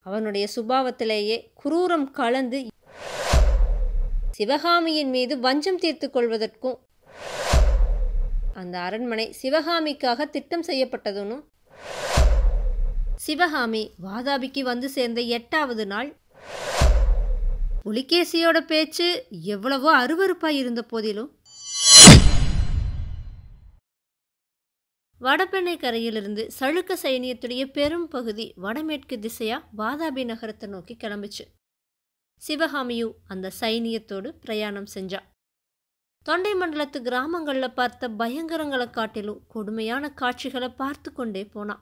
அவனுடைய சுபாவத்திலேயே குரூரம் கலந்து சிவகாமியின் மீது வஞ்சம் தீர்த்து கொள்வதற்கும் அந்த அரண்மனை சிவகாமிக்காக திட்டம் செய்யப்பட்டதுன்னு சிவகாமி வாதாபிக்கு வந்து சேர்ந்த 8வது நாள் புலிகேசியோட பேச்சு எவ்வளவோ அருவருப்பாய் இருந்த போதிலும் வடபெண்ணை கரையிலிருந்து சளுக்க சைனியத்துடைய பெரும் பகுதி வடமேற்கு திசையா வாதாபி நகரத்தை நோக்கி கிளம்பிச்சு. சிவகாமியும் அந்த சைனியத்தோடு பிரயாணம் செஞ்சா. தொண்டை மண்டலத்து கிராமங்களில் பார்த்த பயங்கரங்களை காட்டிலும் கொடுமையான காட்சிகளை பார்த்து கொண்டே போனான்.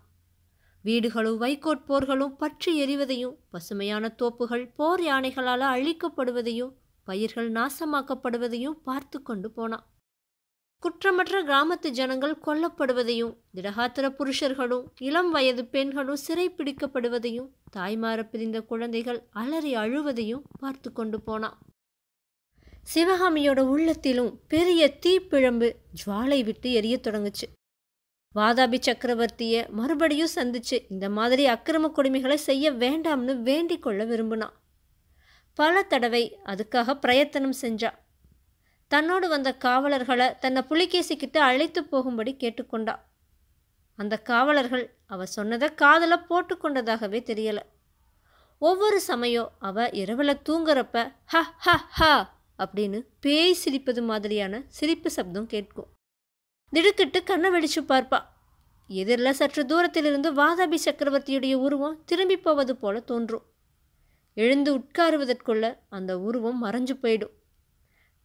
வீடுகளும் வைக்கோற்போர்களும் பற்றி எரிவதையும், பசுமையான தோப்புகள் போர் யானைகளால் அழிக்கப்படுவதையும், பயிர்கள் நாசமாக்கப்படுவதையும் பார்த்து கொண்டு போனான். குற்றமற்ற கிராமத்து ஜனங்கள் கொல்லப்படுவதையும், திடகாத்திர புருஷர்களும் இளம் வயது பெண்களும் சிறை பிடிக்கப்படுவதையும், தாய்மார பிரிந்த குழந்தைகள் அலறி அழுவதையும் பார்த்து கொண்டு போனான். சிவகாமியோட உள்ளத்திலும் பெரிய தீப்பிழம்பு ஜுவாலை விட்டு எரிய தொடங்குச்சு. வாதாபி சக்கரவர்த்தியை மறுபடியும் சந்திச்சு இந்த மாதிரி அக்கிரம கொடுமைகளை செய்ய வேண்டாம்னு வேண்டிக் கொள்ள விரும்பினான். பல தடவை அதுக்காக பிரயத்தனம் செஞ்சா. தன்னோடு வந்த காவலர்களை தன்னை புலிகேசிக்கிட்ட அழைத்து போகும்படி கேட்டுக்கொண்டா. அந்த காவலர்கள் அவ சொன்னதை காதல போட்டுக்கொண்டதாகவே தெரியல. ஒவ்வொரு சமயம் அவ இரவுல தூங்குறப்ப ஹ ஹ ஹ அப்படின்னு பேய் சிரிப்பது மாதிரியான சிரிப்பு சப்தம் கேட்கும். திடுக்கிட்டு கண்ணை வெடிச்சு பார்ப்பா. எதிரில் சற்று தூரத்திலிருந்து வாதாபி சக்கரவர்த்தியுடைய உருவம் திரும்பி போவது போல தோன்றும். எழுந்து உட்காருவதற்குள்ள அந்த உருவம் மறைஞ்சு போயிடும்.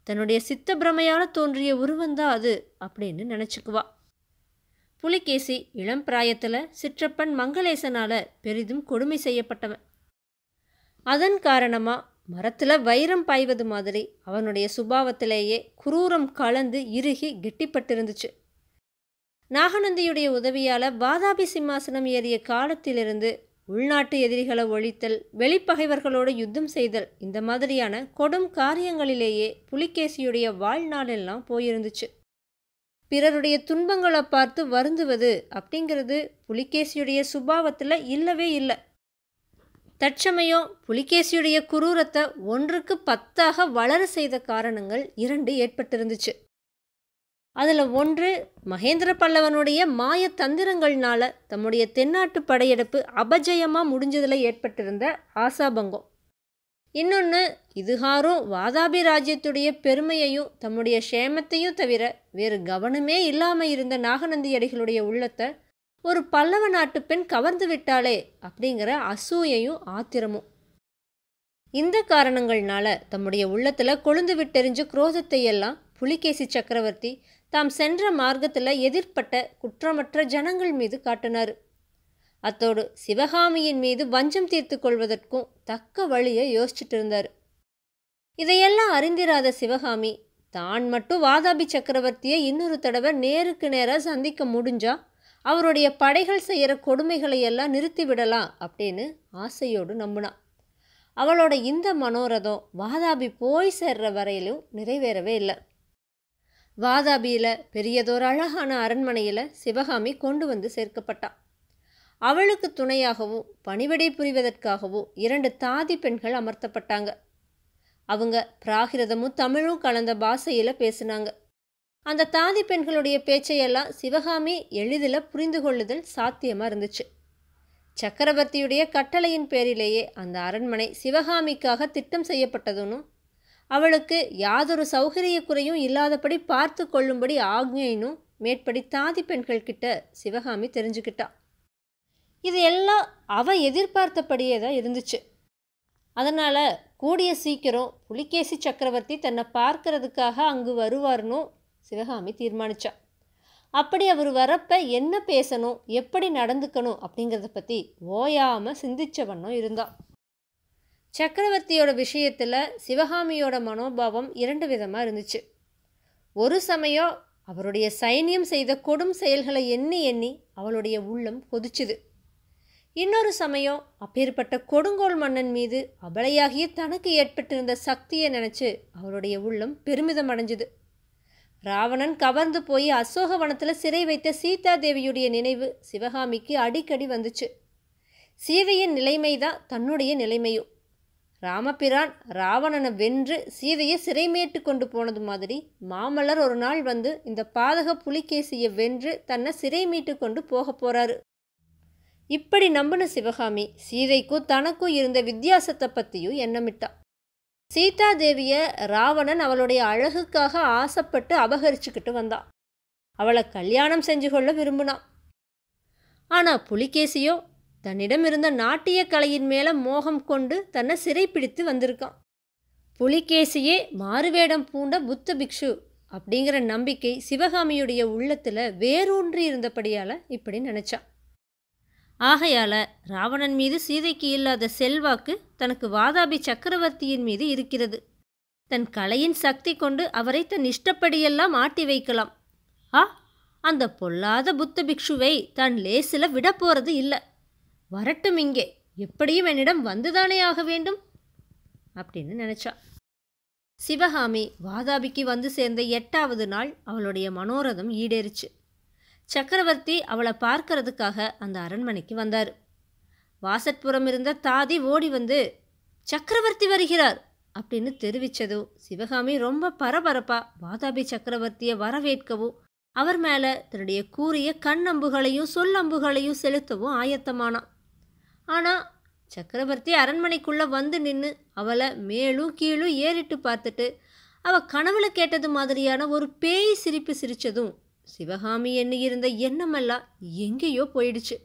தன்னுடைய சித்த பிரமையால் தோன்றிய உருவந்தான் அது அப்படின்னு நினச்சிக்குவா. புலிகேசி இளம் பிராயத்தில் சிற்றப்பன் மங்களேசனால் பெரிதும் கொடுமை செய்யப்பட்டவன். அதன் காரணமாக மரத்தில் வைரம் பாய்வது மாதிரி அவனுடைய சுபாவத்திலேயே குரூரம் கலந்து இறுகி கெட்டிப்பட்டிருந்துச்சு. நாகநந்தியுடைய உதவியால் வாதாபி சிம்மாசனம் ஏறிய காலத்திலிருந்து உள்நாட்டு எதிரிகளை ஒழித்தல், வெளிப்பகைவர்களோடு யுத்தம் செய்தல், இந்த மாதிரியான கொடும் காரியங்களிலேயே புலிகேசியுடைய வாழ்நாளெல்லாம் போயிருந்துச்சு. பிறருடைய துன்பங்களை பார்த்து வருந்துவது அப்படிங்கிறது புலிகேசியுடைய சுபாவத்தில் இல்லவே இல்லை. தற்சமயம் புலிகேசியுடைய குரூரத்தை 1க்கு 10ஆக வளர செய்த காரணங்கள் 2 ஏற்பட்டிருந்துச்சு. அதில் ஒன்று, மகேந்திர பல்லவனுடைய மாய தந்திரங்கள்னால தம்முடைய தென்னாட்டு படையெடுப்பு அபஜயமாக முடிஞ்சதில் ஏற்பட்டிருந்த ஆசாபங்கம். இன்னொன்று, இதுகாரும் வாதாபி ராஜ்யத்துடைய பெருமையையும் தம்முடைய க்ஷேமத்தையும் தவிர வேறு கவனமே இல்லாமல் இருந்த நாகநந்தியடிகளுடைய உள்ளத்தை ஒரு பல்லவ நாட்டு பெண் கவர்ந்து விட்டாளே அப்படிங்கிற அசூயையும் ஆத்திரமும். இந்த காரணங்கள்னால தம்முடைய உள்ளத்தில் கொழுந்து விட்டெறிஞ்ச குரோதத்தை எல்லாம் புலிகேசி சக்கரவர்த்தி தாம் சென்ற மார்க்கத்தில் எதிர்ப்பட்ட குற்றமற்ற ஜனங்கள் மீது காட்டினார். அத்தோடு சிவகாமியின் மீது வஞ்சம் தீர்த்து கொள்வதற்கும் தக்க வழியை யோசிச்சுட்டு இருந்தார். இதையெல்லாம் அறிந்திராத சிவகாமி தான் மட்டும் வாதாபி சக்கரவர்த்தியை இன்னொரு தடவை நேருக்கு நேராக சந்திக்க முடிஞ்சா அவருடைய படைகள் செய்கிற கொடுமைகளை எல்லாம் நிறுத்திவிடலாம் அப்படின்னு ஆசையோடு நம்பினான். அவளோட இந்த மனோரதம் வாதாபி போய் சேர்ற வரையிலும் நிறைவேறவே இல்லை. வாதாபியில் பெரியதோர் அழகான அரண்மனையில் சிவகாமி கொண்டு வந்து சேர்க்கப்பட்டான். அவளுக்கு துணையாகவும் பணிவிடை புரிவதற்காகவும் 2 தாதி பெண்கள் அமர்த்தப்பட்டாங்க. அவங்க பிராகிருதமும் தமிழும் கலந்த பாஷையில் பேசினாங்க. அந்த தாதி பெண்களுடைய பேச்சையெல்லாம் சிவகாமி எளிதில் புரிந்து கொள்ளுதல் சாத்தியமாக இருந்துச்சு. சக்கரவர்த்தியுடைய கட்டளையின் பேரிலேயே அந்த அரண்மனை சிவகாமிக்காக திட்டம் செய்யப்பட்டதுன்னு, அவளுக்கு யாதொரு சௌகரிய குறையும் இல்லாதபடி பார்த்து கொள்ளும்படி ஆக்ஞைனும் மேற்படி தாதி பெண்கள் கிட்ட சிவகாமி தெரிஞ்சுக்கிட்டா. இது எல்லாம் அவ எதிர்பார்த்தபடியே தான் இருந்துச்சு. அதனால் கூடிய சீக்கிரம் புலிகேசி சக்கரவர்த்தி தன்னை பார்க்கறதுக்காக அங்கு வருவார்னு சிவகாமி தீர்மானிச்சா. அப்படி அவர் வரப்ப என்ன பேசணும், எப்படி நடந்துக்கணும் அப்படிங்கிறத பற்றி ஓயாமல் சிந்திச்ச வண்ணம் இருந்தான். சக்கரவர்த்தியோட விஷயத்தில் சிவகாமியோட மனோபாவம் 2 விதமாக இருந்துச்சு. ஒரு சமயம் அவருடைய சைனியம் செய்த கொடும் செயல்களை எண்ணி எண்ணி அவளுடைய உள்ளம் கொதிச்சுது. இன்னொரு சமயம் அப்பேற்பட்ட கொடுங்கோல் மன்னன் மீது அபலையாகிய தனக்கு ஏற்பட்டிருந்த சக்தியை நினச்சி அவளுடைய உள்ளம் பெருமிதம் அடைஞ்சுது. ராவணன் கவர்ந்து போய் அசோகவனத்தில் சிறை வைத்த சீதாதேவியுடைய நினைவு சிவகாமிக்கு அடிக்கடி வந்துச்சு. சீதையின் நிலைமைதான் தன்னுடைய நிலைமையும். ராமபிரான் ராவணனை வென்று சீதையை சிறைமேட்டு கொண்டு போனது மாதிரி மாமல்லர் ஒரு நாள் வந்து இந்த பாதக புலிகேசியை வென்று தன்னை சிறை மீட்டு கொண்டு போக போறாரு. இப்படி நம்பின சிவகாமி சீதைக்கும் தனக்கும் இருந்த வித்தியாசத்தை பற்றியும் எண்ணமிட்டா. சீதாதேவியை ராவணன் அவளுடைய அழகுக்காக ஆசைப்பட்டு அபகரிச்சுக்கிட்டு வந்தான். அவளை கல்யாணம் செஞ்சு கொள்ள விரும்பினான். ஆனால் புலிகேசியோ தன்னிடம் இருந்த நாட்டிய கலையின் மேலே மோகம் கொண்டு தன்னை சிறைப்பிடித்து வந்திருக்கான். புலிகேசியே மாறுவேடம் பூண்ட புத்த பிக்ஷு அப்படிங்கிற நம்பிக்கை சிவகாமியுடைய உள்ளத்தில் வேரூன்றி இருந்தபடியால் இப்படி நினச்சான். ஆகையால் ராவணன் மீது சீதைக்கு இல்லாத செல்வாக்கு தனக்கு வாதாபி சக்கரவர்த்தியின் மீது இருக்கிறது. தன் கலையின் சக்தி கொண்டு அவரை தன் இஷ்டப்படியெல்லாம் ஆட்டி வைக்கலாம். அந்த பொல்லாத புத்த பிக்ஷுவை தான் லேசில் விட போகிறது இல்லை. வரட்டும், இங்கே எப்படியும் என்னிடம் வந்துதானே ஆக வேண்டும் அப்படின்னு நினச்சா. சிவகாமி வாதாபிக்கு வந்து சேர்ந்த 8வது நாள் அவளுடைய மனோரதம் ஈடேறிச்சு. சக்கரவர்த்தி அவளை பார்க்கறதுக்காக அந்த அரண்மனைக்கு வந்தார். வாசற்புறம் இருந்த தாதி ஓடி வந்து சக்கரவர்த்தி வருகிறார் அப்படின்னு தெரிவித்ததும் சிவகாமி ரொம்ப பரபரப்பா வாதாபி சக்கரவர்த்தியை வரவேற்கவும் அவர் மேலே தன்னுடைய கூறிய கண்ணம்புகளையும் சொல்லம்புகளையும் செலுத்தவும் ஆயத்தமானான். ஆனால் சக்கரவர்த்தி அரண்மனைக்குள்ளே வந்து நின்று அவளை மேலும் கீழும் ஏறிட்டு பார்த்துட்டு அவள் கனவுல கேட்டது மாதிரியான ஒரு பேய் சிரிப்பு சிரித்ததும் சிவகாமி எண்ணியிருந்த எண்ணமெல்லாம் எங்கேயோ போயிடுச்சு.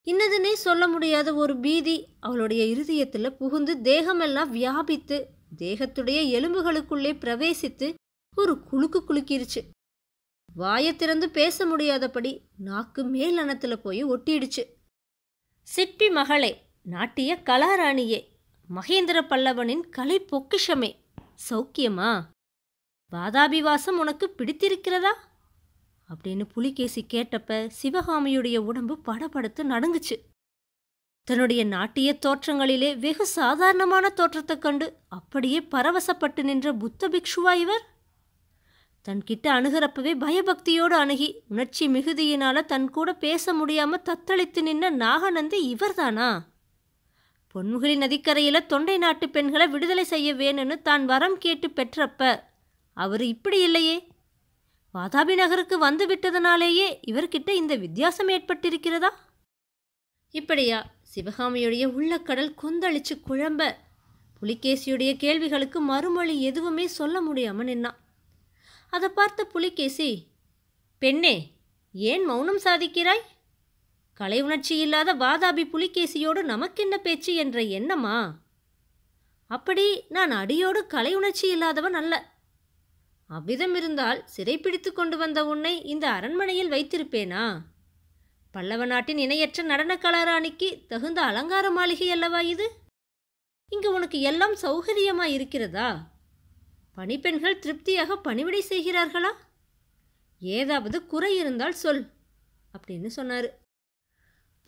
இன்னதுன்னே சொல்ல முடியாத ஒரு பீதி அவளுடைய இருதயத்தில் புகுந்து தேகமெல்லாம் வியாபித்து தேகத்துடைய எலும்புகளுக்குள்ளே பிரவேசித்து ஒரு குலுக்கு குலுக்கிருச்சு. வாயை திறந்து பேச முடியாதபடி நாக்கு மேல் அணத்தில் போய் ஒட்டிடுச்சு. சிற்பி மகளே, நாட்டிய கலாராணியே, மகேந்திர பல்லவனின் கலை பொக்கிஷமே, சௌக்கியமா? வாதாபி வாசம் உனக்கு பிடித்திருக்கிறதா அப்படின்னு புலிகேசி கேட்டப்ப சிவகாமியுடைய உடம்பு படபடுத்து நடுங்குச்சு. தன்னுடைய நாட்டிய தோற்றங்களிலே வெகு சாதாரணமான தோற்றத்தை கண்டு அப்படியே பரவசப்பட்டு நின்ற புத்த பிக்ஷுவா இவர்? தன்கிட்ட அணுகிறப்பவே பயபக்தியோடு அணுகி உணர்ச்சி மிகுதியினால தன் கூட பேச முடியாம தத்தளித்து நின்ற நாகநந்தி இவர்தானா? பொன்முகிலி நதிக்கரையில் தொண்டை நாட்டு பெண்களை விடுதலை செய்ய வேணும்னு தான் வரம் கேட்டு பெற்றப்ப அவர் இப்படி இல்லையே. வாதாபி நகருக்கு வந்து விட்டதனாலேயே இவர்கிட்ட இந்த வித்தியாசம் ஏற்பட்டிருக்கிறதா? இப்படியா சிவகாமியுடைய உள்ளக்கடல் கொந்தளிச்சு குழம்ப புலிகேசியுடைய கேள்விகளுக்கு மறுமொழி எதுவுமே சொல்ல முடியாம நின்னான். அதை பார்த்த புலிகேசி, பெண்ணே, ஏன் மௌனம் சாதிக்கிறாய்? கலை உணர்ச்சி இல்லாத வாதாபி புலிகேசியோடு நமக்கென்ன பேச்சு என்ற எண்ணமா? அப்படி நான் அடியோடு கலை உணர்ச்சி இல்லாதவன் அல்ல. அவ்விதம் இருந்தால் சிறைப்பிடித்து கொண்டு வந்த உன்னை இந்த அரண்மனையில் வைத்திருப்பேனா? பல்லவ நாட்டின் இணையற்ற நடன கலாராணிக்கு தகுந்த அலங்கார மாளிகை அல்லவா இது? இங்கு உனக்கு எல்லாம் சௌகரியமா இருக்கிறதா? பணிப்பெண்கள் திருப்தியாக பணிவிடை செய்கிறார்களா? ஏதாவது குறை இருந்தால் சொல் அப்படின்னு சொன்னார்.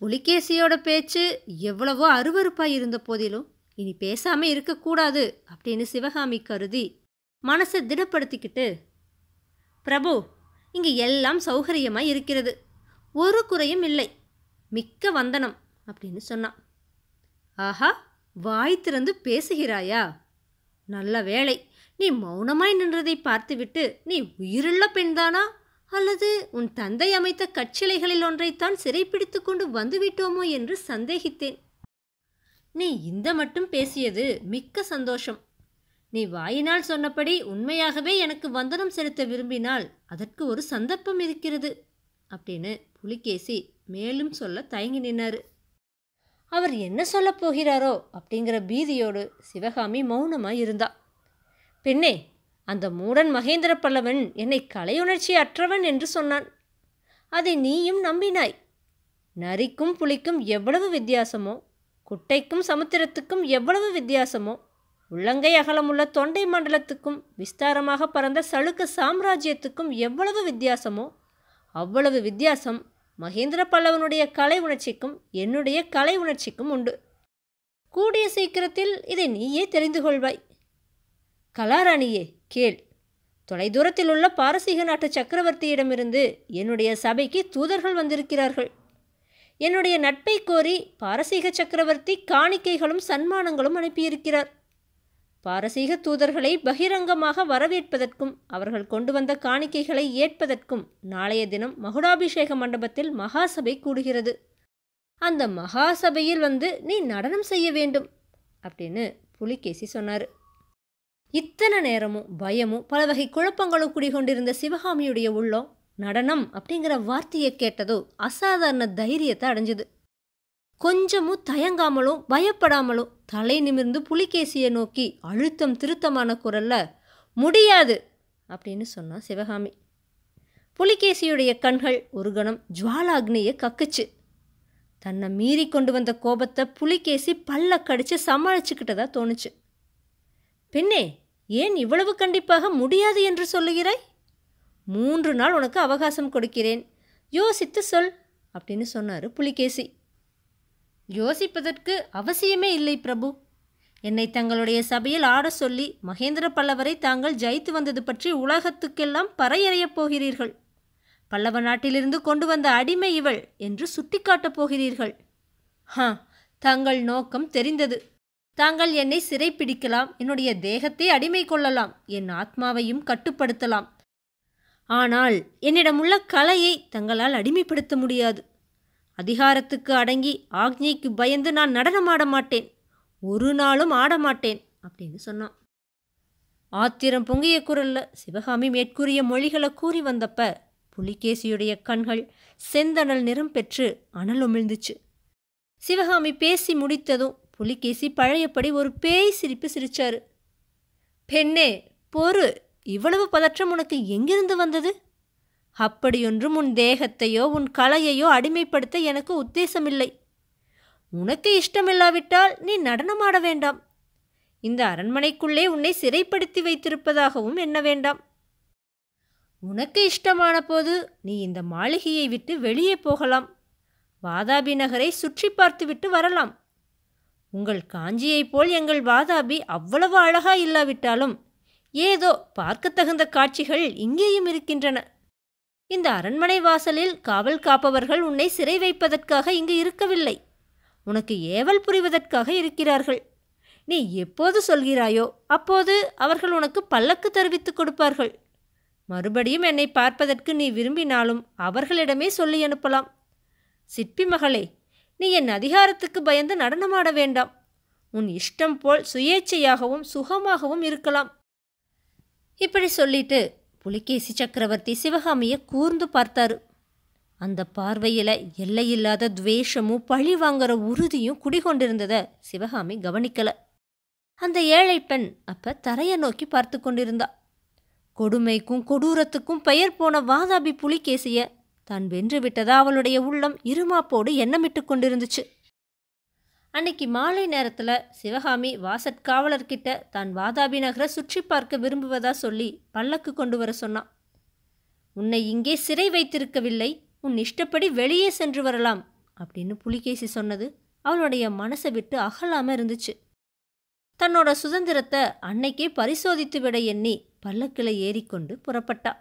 புலிகேசியோட பேச்சு எவ்வளவோ அருவருப்பாக இருந்த போதிலும் இனி பேசாமல் இருக்கக்கூடாது அப்படின்னு சிவகாமி கருதி மனசை திடப்படுத்திக்கிட்டு, பிரபு, இங்கே எல்லாம் சௌகரியமாக இருக்கிறது, ஒரு குறையும் இல்லை, மிக்க வந்தனம் அப்படின்னு சொன்னான். ஆஹா, வாய் திறந்து பேசுகிறாயா? நல்ல வேளை, நீ மௌனமாய் நின்றதை பார்த்துவிட்டு நீ உயிருள்ள பெண்தானா அல்லது உன் தந்தை அமைத்த கச்சிலைகளில் ஒன்றைத்தான் சிறைப்பிடித்து கொண்டு வந்துவிட்டோமோ என்று சந்தேகித்தேன். நீ இந்த மட்டும் பேசியது மிக்க சந்தோஷம். நீ வாயினால் சொன்னபடி உண்மையாகவே எனக்கு வந்தனம் செலுத்த விரும்பினால் அதற்கு ஒரு சந்தர்ப்பம் இருக்கிறது அப்படின்னு புலிகேசி மேலும் சொல்ல தயங்கி நின்னாரு. அவர் என்ன சொல்லப் போகிறாரோ அப்படிங்கிற பீதியோடு சிவகாமி மௌனமாய் இருந்தா. பெண்ணே, அந்த மூடன் மகேந்திர பல்லவன் என்னை கலையுணர்ச்சி அற்றவன் என்று சொன்னான். அதை நீயும் நம்பினாய். நரிக்கும் புலிக்கும் எவ்வளவு வித்தியாசமோ, குட்டைக்கும் சமுத்திரத்துக்கும் எவ்வளவு வித்தியாசமோ, உள்ளங்கை அகலமுள்ள தொண்டை மண்டலத்துக்கும் விஸ்தாரமாக பறந்த சளுக்க சாம்ராஜ்யத்துக்கும் எவ்வளவு வித்தியாசமோ அவ்வளவு வித்தியாசம் மகேந்திர பல்லவனுடைய கலை உணர்ச்சிக்கும் என்னுடைய கலை உணர்ச்சிக்கும் உண்டு. கூடிய சீக்கிரத்தில் இதை நீயே தெரிந்து கொள்வாய். கலாராணியே, கேள். தொலைதூரத்தில் உள்ள பாரசீக நாட்டு சக்கரவர்த்தியிடமிருந்து என்னுடைய சபைக்கு தூதர்கள் வந்திருக்கிறார்கள். என்னுடைய நட்பை கோரி பாரசீக சக்கரவர்த்தி காணிக்கைகளும் சன்மானங்களும் அனுப்பியிருக்கிறார். பாரசீக தூதர்களை பகிரங்கமாக வரவேற்பதற்கும் அவர்கள் கொண்டு வந்த காணிக்கைகளை ஏற்பதற்கும் நாளைய தினம் மகுடாபிஷேக மண்டபத்தில் மகாசபை கூடுகிறது. அந்த மகாசபையில் நீ நடனம் செய்ய வேண்டும் அப்படின்னு புலிகேசி சொன்னார். இத்தனை நேரமும் பயமும் பல வகை குழப்பங்களும் குடிகொண்டிருந்த சிவகாமியுடைய உள்ளம் நடனம் அப்படிங்கிற வார்த்தையை கேட்டதோ அசாதாரண தைரியத்தை அடைஞ்சுது. கொஞ்சமும் தயங்காமலும் பயப்படாமலும் தலை நிமிர்ந்து புலிகேசியை நோக்கி அழுத்தம் திருத்தமான குரல்ல முடியாது அப்படின்னு சொன்னா சிவகாமி. புலிகேசியுடைய கண்கள் ஒரு கணம் ஜுவாலாக்னியை கக்குச்சு. தன்னை மீறி கொண்டு வந்த கோபத்தை புலிகேசி பல்ல கடிச்சு சமாளிச்சுக்கிட்டதா தோணுச்சு. பெண்ணே, ஏன் இவ்வளவு கண்டிப்பாக முடியாது என்று சொல்லுகிறாய்? 3 நாள் உனக்கு அவகாசம் கொடுக்கிறேன், யோசித்து சொல் அப்படின்னு சொன்னார் புலிகேசி. யோசிப்பதற்கு அவசியமே இல்லை பிரபு. என்னை தங்களுடைய சபையில் ஆட சொல்லி மகேந்திர பல்லவரை தாங்கள் ஜெயித்து வந்தது பற்றி உலகத்துக்கெல்லாம் பறையறையப் போகிறீர்கள். பல்லவ நாட்டிலிருந்து கொண்டு வந்த அடிமை இவள் என்று சுட்டிக்காட்டப் போகிறீர்கள். தங்கள் நோக்கம் தெரிந்தது. தாங்கள் என்னை சிறைப்பிடிக்கலாம், என்னுடைய தேகத்தை அடிமை கொள்ளலாம், என் ஆத்மாவையும் கட்டுப்படுத்தலாம். ஆனால் என்னிடமுள்ள கலையை தங்களால் அடிமைப்படுத்த முடியாது. அதிகாரத்துக்கு அடங்கி ஆக்ஞைக்கு பயந்து நான் நடனமாட மாட்டேன், ஒரு நாளும் ஆடமாட்டேன் அப்படின்னு சொன்னான். ஆத்திரம் பொங்கிய குரல்ல சிவகாமி மேற்கூறிய மொழிகளை கூறி வந்தப்ப புலிகேசியுடைய கண்கள் செந்தணல் நிறம் பெற்று அனல் உமிழ்ந்துச்சு. சிவகாமி பேசி முடித்ததும் புலிகேசி பழையபடி ஒரு பேய் சிரிப்பு சிரிச்சாரு. பெண்ணே பொறு, இவ்வளவு பதற்றம் உனக்கு எங்கிருந்து வந்தது? அப்படியொன்றும் உன் தேகத்தையோ உன் கலையையோ அடிமைப்படுத்த எனக்கு உத்தேசமில்லை. உனக்கு இஷ்டமில்லாவிட்டால் நீ நடனமாட வேண்டாம். இந்த அரண்மனைக்குள்ளே உன்னை சிறைப்படுத்தி வைத்திருப்பதாகவும் எண்ண வேண்டாம். உனக்கு இஷ்டமான போது நீ இந்த மாளிகையை விட்டு வெளியே போகலாம். வாதாபி நகரை சுற்றி பார்த்துவிட்டு வரலாம். உங்கள் காஞ்சியைப் போல் எங்கள் வாதாபி அவ்வளவு அழகா இல்லாவிட்டாலும் ஏதோ பார்க்கத்தகுந்த காட்சிகள் இங்கேயும் இருக்கின்றன. இந்த அரண்மனை வாசலில் காவல் காப்பவர்கள் உன்னை சிறை வைப்பதற்காக இங்கு இருக்கவில்லை, உனக்கு ஏவல் புரிவதற்காக இருக்கிறார்கள். நீ எப்போது சொல்கிறாயோ அப்போது அவர்கள் உனக்கு பல்லக்கு தெரிவித்துக் கொடுப்பார்கள். மறுபடியும் என்னை பார்ப்பதற்கு நீ விரும்பினாலும் அவர்களிடமே சொல்லி அனுப்பலாம். சிற்பி மகளே, நீ என் அதிகாரத்துக்கு பயந்து நடனமாட வேண்டாம். உன் இஷ்டம் போல் சுயேச்சையாகவும் சுகமாகவும் இருக்கலாம். இப்படி சொல்லிட்டு புலிகேசி சக்கரவர்த்தி சிவகாமியை கூர்ந்து பார்த்தாரு. அந்த பார்வையில் எல்லையில்லாத துவேஷமும் பழி வாங்குற உறுதியும் குடிகொண்டிருந்ததை சிவகாமி கவனிக்கல. அந்த ஏழை பெண் அப்ப தரையை நோக்கி பார்த்து கொண்டிருந்தா. கொடுமைக்கும் கொடூரத்துக்கும் பெயர் போன வாதாபி புலிகேசிய தான் வென்று விட்டதா அவளுடைய உள்ளம் இருமாப்போடு எண்ணமிட்டு கொண்டிருந்துச்சு. அன்னைக்கு மாலை நேரத்தில் சிவகாமி வாசற்காவலர்கிட்ட தான் வாதாபி நகரை சுற்றி பார்க்க விரும்புவதா சொல்லி பல்லக்கு கொண்டு வர சொன்னான். உன்னை இங்கே சிறை வைத்திருக்கவில்லை, உன் இஷ்டப்படி வெளியே சென்று வரலாம் அப்படின்னு புலிகேசி சொன்னது அவளுடைய மனசை விட்டு அகலாமல் இருந்துச்சு. தன்னோட சுதந்திரத்தை அன்னைக்கே பரிசோதித்து விட எண்ணி பல்லக்கில் ஏறிக்கொண்டு புறப்பட்டா.